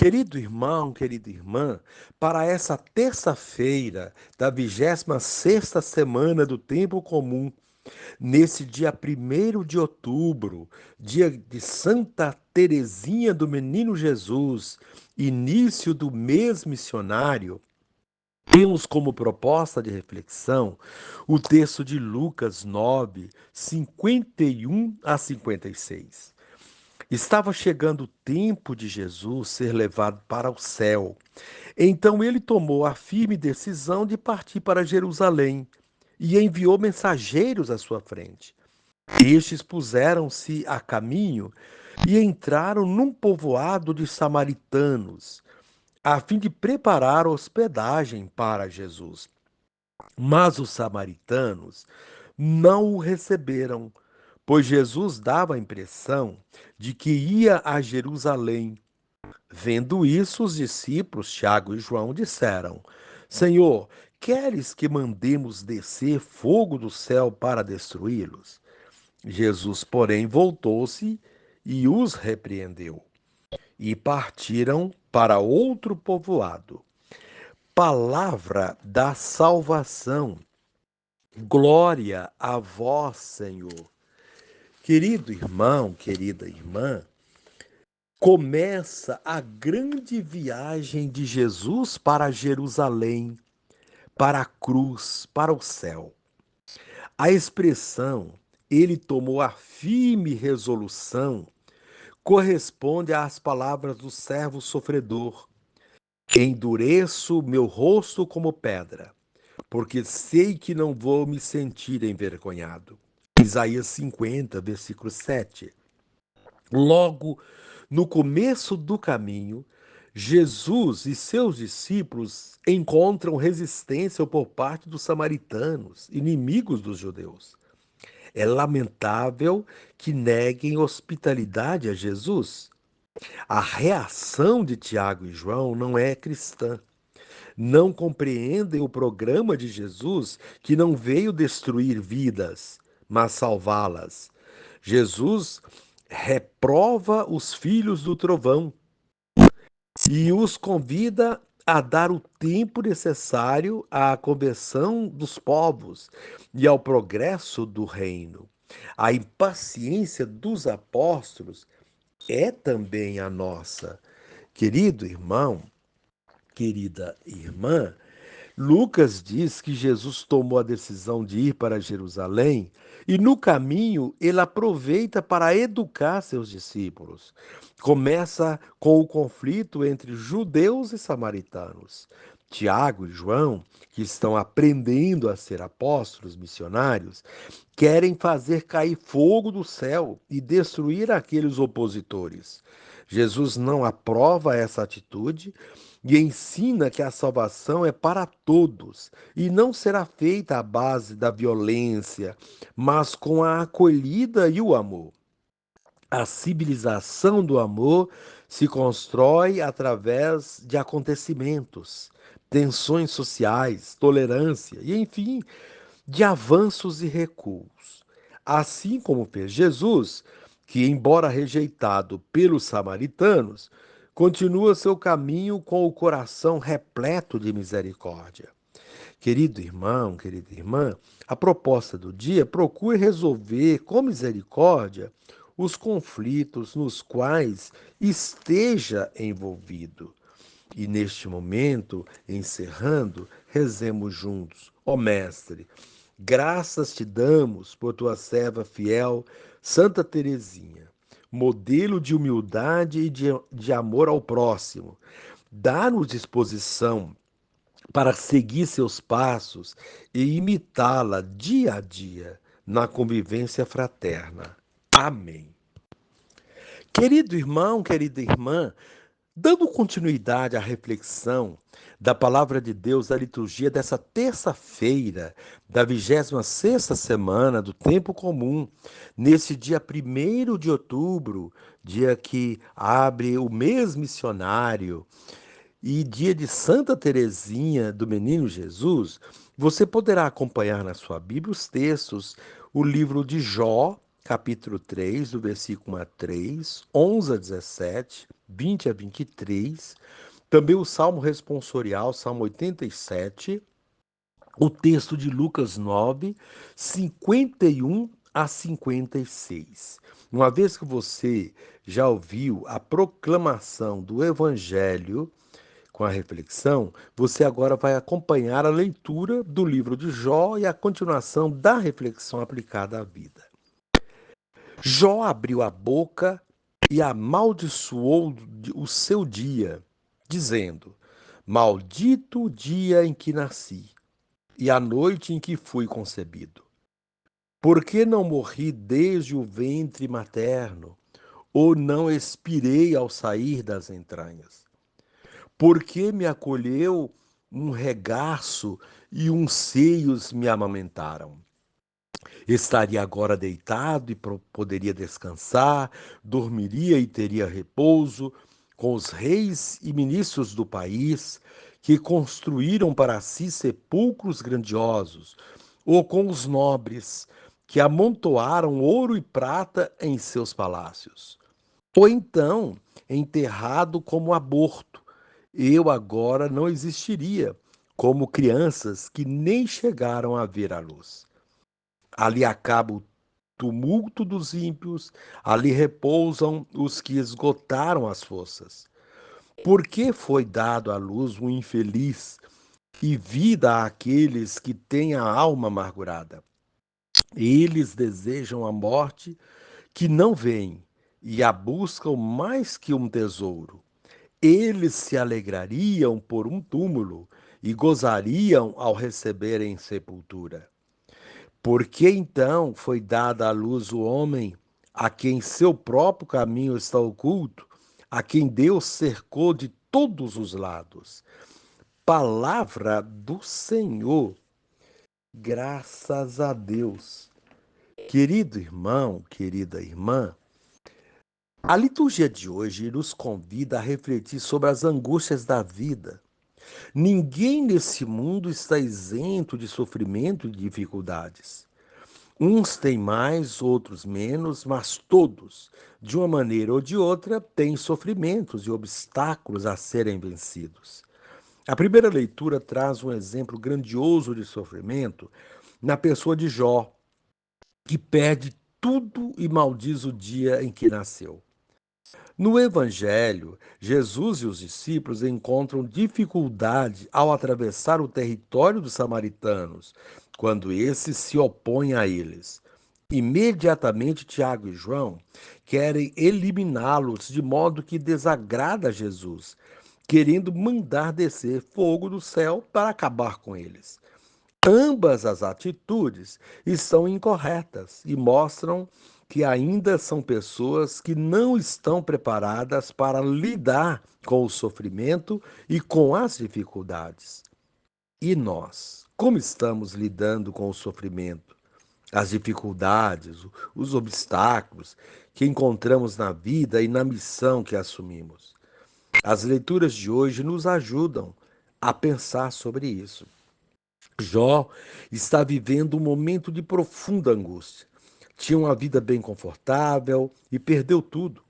Querido irmão, querida irmã, para essa terça-feira da 26ª semana do Tempo Comum, nesse dia 1º de outubro, dia de Santa Teresinha do Menino Jesus, início do mês missionário, temos como proposta de reflexão o texto de Lucas 9, 51 a 56. Estava chegando o tempo de Jesus ser levado para o céu. Então ele tomou a firme decisão de partir para Jerusalém e enviou mensageiros à sua frente. Estes puseram-se a caminho e entraram num povoado de samaritanos, a fim de preparar hospedagem para Jesus. Mas os samaritanos não o receberam, pois Jesus dava a impressão de que ia a Jerusalém. Vendo isso, os discípulos Tiago e João disseram: Senhor, queres que mandemos descer fogo do céu para destruí-los? Jesus, porém, voltou-se e os repreendeu. E partiram para outro povoado. Palavra da salvação. Glória a vós, Senhor. Querido irmão, querida irmã, começa a grande viagem de Jesus para Jerusalém, para a cruz, para o céu. A expressão ele tomou a firme resolução corresponde às palavras do servo sofredor: endureço meu rosto como pedra, porque sei que não vou me sentir envergonhado. Isaías 50, versículo 7. Logo, no começo do caminho, Jesus e seus discípulos encontram resistência por parte dos samaritanos, inimigos dos judeus. É lamentável que neguem hospitalidade a Jesus. A reação de Tiago e João não é cristã. Não compreendem o programa de Jesus, que não veio destruir vidas, mas salvá-las. Jesus reprova os filhos do trovão e os convida a dar o tempo necessário à conversão dos povos e ao progresso do reino. A impaciência dos apóstolos é também a nossa. Querido irmão, querida irmã, Lucas diz que Jesus tomou a decisão de ir para Jerusalém e, no caminho, ele aproveita para educar seus discípulos. Começa com o conflito entre judeus e samaritanos. Tiago e João, que estão aprendendo a ser apóstolos missionários, querem fazer cair fogo do céu e destruir aqueles opositores. Jesus não aprova essa atitude e ensina que a salvação é para todos e não será feita à base da violência, mas com a acolhida e o amor. A civilização do amor se constrói através de acontecimentos, tensões sociais, tolerância e, enfim, de avanços e recuos. Assim como fez Jesus, que, embora rejeitado pelos samaritanos, continua seu caminho com o coração repleto de misericórdia. Querido irmão, querida irmã, a proposta do dia procure resolver com misericórdia os conflitos nos quais esteja envolvido. E neste momento, encerrando, rezemos juntos. Ó Mestre, graças te damos por tua serva fiel, Santa Teresinha, modelo de humildade e de amor ao próximo. Dá-nos disposição para seguir seus passos e imitá-la dia a dia na convivência fraterna. Amém. Querido irmão, querida irmã, dando continuidade à reflexão da palavra de Deus da liturgia dessa terça-feira da 26ª semana do Tempo Comum, nesse dia 1º de outubro, dia que abre o mês missionário e dia de Santa Teresinha do Menino Jesus, você poderá acompanhar na sua Bíblia os textos, o livro de Jó, capítulo 3, do versículo 1 a 3, 11 a 17, 20 a 23, também o Salmo responsorial, Salmo 87, o texto de Lucas 9, 51 a 56. Uma vez que você já ouviu a proclamação do Evangelho com a reflexão, você agora vai acompanhar a leitura do livro de Jó e a continuação da reflexão aplicada à vida. Jó abriu a boca e amaldiçoou o seu dia, dizendo: Maldito o dia em que nasci e a noite em que fui concebido. Por que não morri desde o ventre materno, ou não expirei ao sair das entranhas? Por que me acolheu um regaço e uns seios me amamentaram? Estaria agora deitado e poderia descansar, dormiria e teria repouso com os reis e ministros do país que construíram para si sepulcros grandiosos, ou com os nobres que amontoaram ouro e prata em seus palácios. Ou então, enterrado como aborto, eu agora não existiria, como crianças que nem chegaram a ver a luz. Ali acaba o tumulto dos ímpios, ali repousam os que esgotaram as forças. Por que foi dado à luz um infeliz e vida àqueles que têm a alma amargurada? Eles desejam a morte que não vem e a buscam mais que um tesouro. Eles se alegrariam por um túmulo e gozariam ao receberem sepultura. Por que então foi dada à luz o homem, a quem seu próprio caminho está oculto, a quem Deus cercou de todos os lados? Palavra do Senhor, graças a Deus. Querido irmão, querida irmã, a liturgia de hoje nos convida a refletir sobre as angústias da vida. Ninguém nesse mundo está isento de sofrimento e dificuldades. Uns têm mais, outros menos, mas todos, de uma maneira ou de outra, têm sofrimentos e obstáculos a serem vencidos. A primeira leitura traz um exemplo grandioso de sofrimento na pessoa de Jó, que perde tudo e maldiz o dia em que nasceu. No Evangelho, Jesus e os discípulos encontram dificuldade ao atravessar o território dos samaritanos, quando esses se opõem a eles. Imediatamente, Tiago e João querem eliminá-los de modo que desagrada a Jesus, querendo mandar descer fogo do céu para acabar com eles. Ambas as atitudes estão incorretas e mostram que ainda são pessoas que não estão preparadas para lidar com o sofrimento e com as dificuldades. E nós, como estamos lidando com o sofrimento, as dificuldades, os obstáculos que encontramos na vida e na missão que assumimos? As leituras de hoje nos ajudam a pensar sobre isso. Jó está vivendo um momento de profunda angústia. Tinha uma vida bem confortável e perdeu tudo.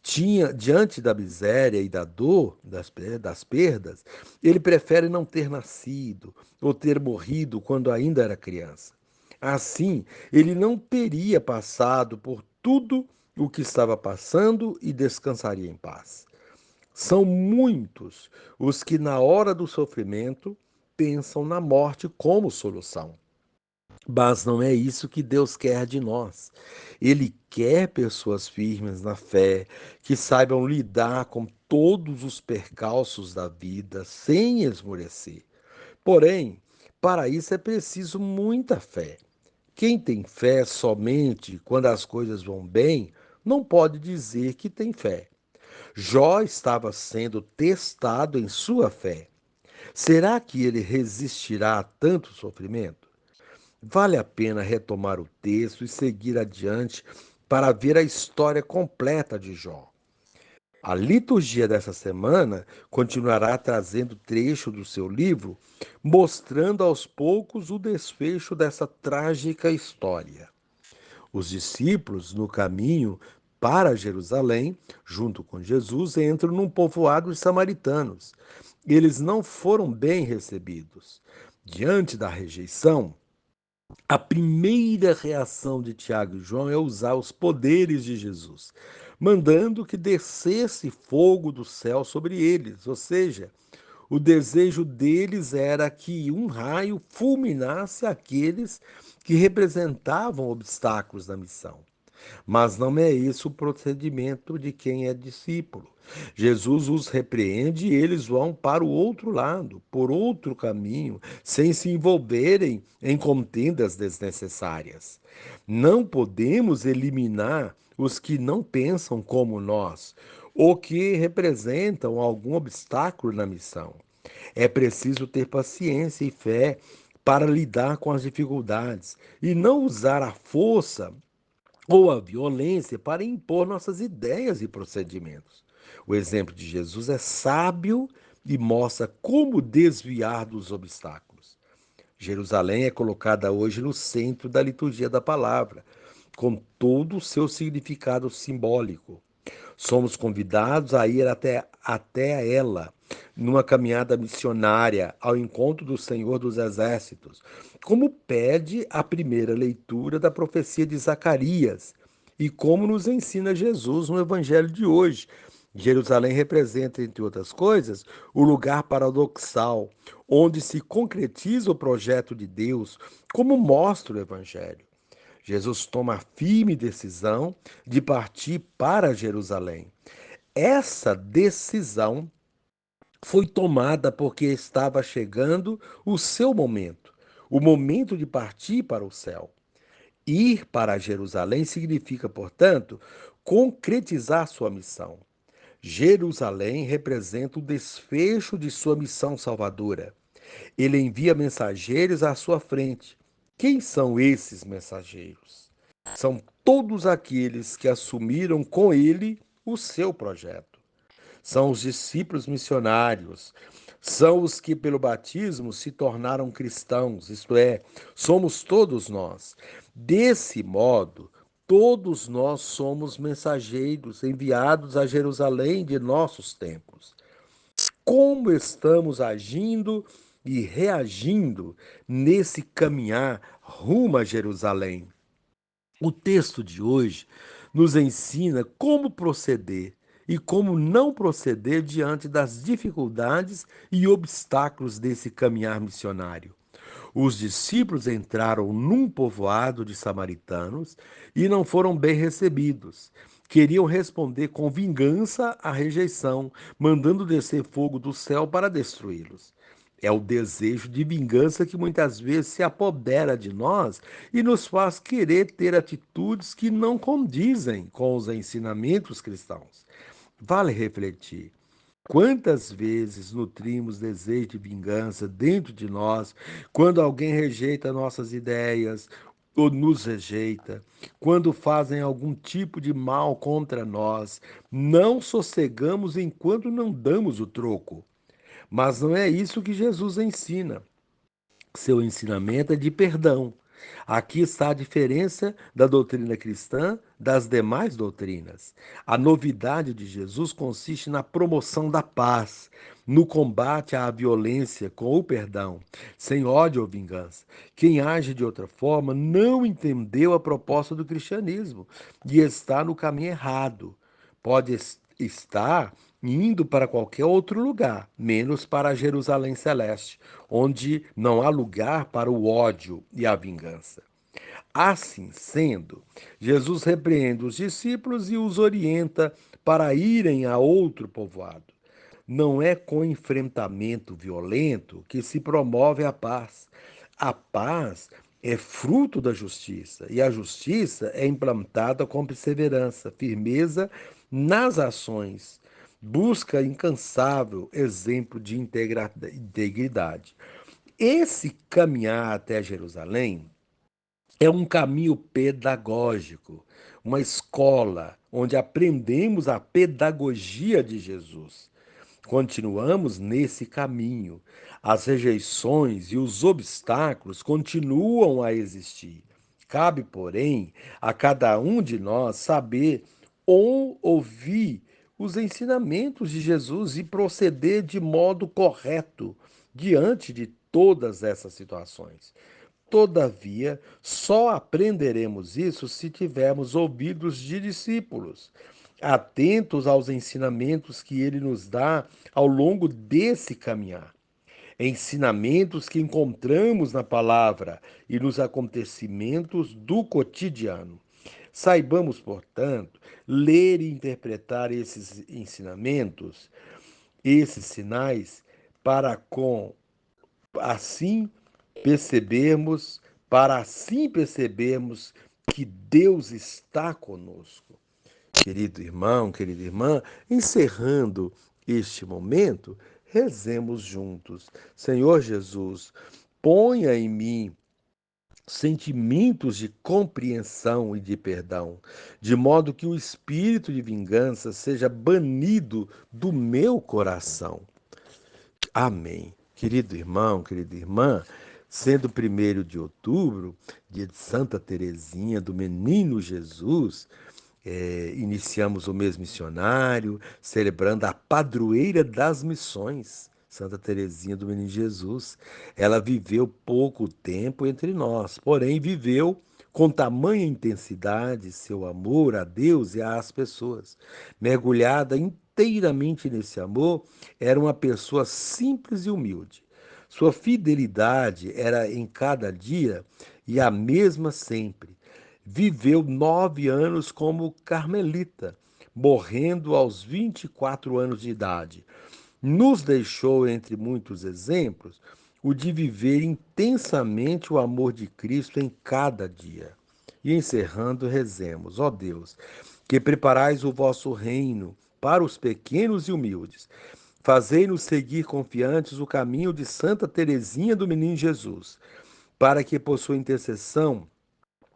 Tinha, diante da miséria e da dor das perdas, ele prefere não ter nascido ou ter morrido quando ainda era criança. Assim, ele não teria passado por tudo o que estava passando e descansaria em paz. São muitos os que, na hora do sofrimento, pensam na morte como solução. Mas não é isso que Deus quer de nós. Ele quer pessoas firmes na fé, que saibam lidar com todos os percalços da vida sem esmorecer. Porém, para isso é preciso muita fé. Quem tem fé somente quando as coisas vão bem, não pode dizer que tem fé. Jó estava sendo testado em sua fé. Será que ele resistirá a tanto sofrimento? Vale a pena retomar o texto e seguir adiante para ver a história completa de Jó. A liturgia dessa semana continuará trazendo trecho do seu livro, mostrando aos poucos o desfecho dessa trágica história. Os discípulos, no caminho para Jerusalém, junto com Jesus, entram num povoado de samaritanos. Eles não foram bem recebidos. Diante da rejeição, a primeira reação de Tiago e João é usar os poderes de Jesus, mandando que descesse fogo do céu sobre eles, ou seja, o desejo deles era que um raio fulminasse aqueles que representavam obstáculos na missão. Mas não é esse o procedimento de quem é discípulo. Jesus os repreende e eles vão para o outro lado, por outro caminho, sem se envolverem em contendas desnecessárias. Não podemos eliminar os que não pensam como nós, ou que representam algum obstáculo na missão. É preciso ter paciência e fé para lidar com as dificuldades e não usar a força ou a violência para impor nossas ideias e procedimentos. O exemplo de Jesus é sábio e mostra como desviar dos obstáculos. Jerusalém é colocada hoje no centro da liturgia da palavra, com todo o seu significado simbólico. Somos convidados a ir até ela, numa caminhada missionária ao encontro do Senhor dos Exércitos, como pede a primeira leitura da profecia de Zacarias e como nos ensina Jesus no Evangelho de hoje. Jerusalém representa, entre outras coisas, o lugar paradoxal, onde se concretiza o projeto de Deus, como mostra o Evangelho. Jesus toma a firme decisão de partir para Jerusalém. Essa decisão foi tomada porque estava chegando o seu momento, o momento de partir para o céu. Ir para Jerusalém significa, portanto, concretizar sua missão. Jerusalém representa o desfecho de sua missão salvadora. Ele envia mensageiros à sua frente. Quem são esses mensageiros? São todos aqueles que assumiram com ele o seu projeto. São os discípulos missionários, são os que pelo batismo se tornaram cristãos, isto é, somos todos nós. Desse modo, todos nós somos mensageiros enviados a Jerusalém de nossos tempos. Como estamos agindo e reagindo nesse caminhar rumo a Jerusalém? O texto de hoje nos ensina como proceder e como não proceder diante das dificuldades e obstáculos desse caminhar missionário. Os discípulos entraram num povoado de samaritanos e não foram bem recebidos. Queriam responder com vingança à rejeição, mandando descer fogo do céu para destruí-los. É o desejo de vingança que muitas vezes se apodera de nós e nos faz querer ter atitudes que não condizem com os ensinamentos cristãos. Vale refletir. Quantas vezes nutrimos desejo de vingança dentro de nós quando alguém rejeita nossas ideias ou nos rejeita, quando fazem algum tipo de mal contra nós? Não sossegamos enquanto não damos o troco. Mas não é isso que Jesus ensina. Seu ensinamento é de perdão. Aqui está a diferença da doutrina cristã das demais doutrinas. A novidade de Jesus consiste na promoção da paz, no combate à violência com o perdão, sem ódio ou vingança. Quem age de outra forma não entendeu a proposta do cristianismo e está no caminho errado. Pode estar indo para qualquer outro lugar, menos para Jerusalém Celeste, onde não há lugar para o ódio e a vingança. Assim sendo, Jesus repreende os discípulos e os orienta para irem a outro povoado. Não é com enfrentamento violento que se promove a paz. A paz é fruto da justiça, e a justiça é implantada com perseverança, firmeza nas ações, busca incansável exemplo de integridade. Esse caminhar até Jerusalém é um caminho pedagógico, uma escola onde aprendemos a pedagogia de Jesus. Continuamos nesse caminho. As rejeições e os obstáculos continuam a existir. Cabe, porém, a cada um de nós saber ou ouvir os ensinamentos de Jesus e proceder de modo correto diante de todas essas situações. Todavia, só aprenderemos isso se tivermos ouvidos de discípulos, atentos aos ensinamentos que ele nos dá ao longo desse caminhar. Ensinamentos que encontramos na palavra e nos acontecimentos do cotidiano. Saibamos, portanto, ler e interpretar esses ensinamentos, esses sinais, para com assim percebermos, para assim percebermos que Deus está conosco. Querido irmão, querida irmã, encerrando este momento, rezemos juntos. Senhor Jesus, ponha em mim sentimentos de compreensão e de perdão, de modo que o espírito de vingança seja banido do meu coração. Amém. Querido irmão, querida irmã, sendo 1º de outubro, dia de Santa Teresinha, do Menino Jesus, iniciamos o mês missionário, celebrando a padroeira das missões, Santa Teresinha do Menino Jesus. Ela viveu pouco tempo entre nós, porém viveu com tamanha intensidade seu amor a Deus e às pessoas. Mergulhada inteiramente nesse amor, era uma pessoa simples e humilde. Sua fidelidade era em cada dia e a mesma sempre. Viveu 9 anos como carmelita, morrendo aos 24 anos de idade. Nos deixou, entre muitos exemplos, o de viver intensamente o amor de Cristo em cada dia. E encerrando, rezemos: ó Deus, que preparais o vosso reino para os pequenos e humildes. Fazei-nos seguir confiantes o caminho de Santa Teresinha do Menino Jesus, para que, por sua intercessão,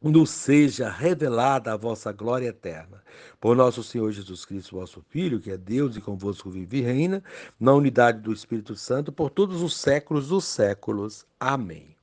nos seja revelada a vossa glória eterna. Por nosso Senhor Jesus Cristo, vosso Filho, que é Deus e convosco vive e reina, na unidade do Espírito Santo, por todos os séculos dos séculos. Amém.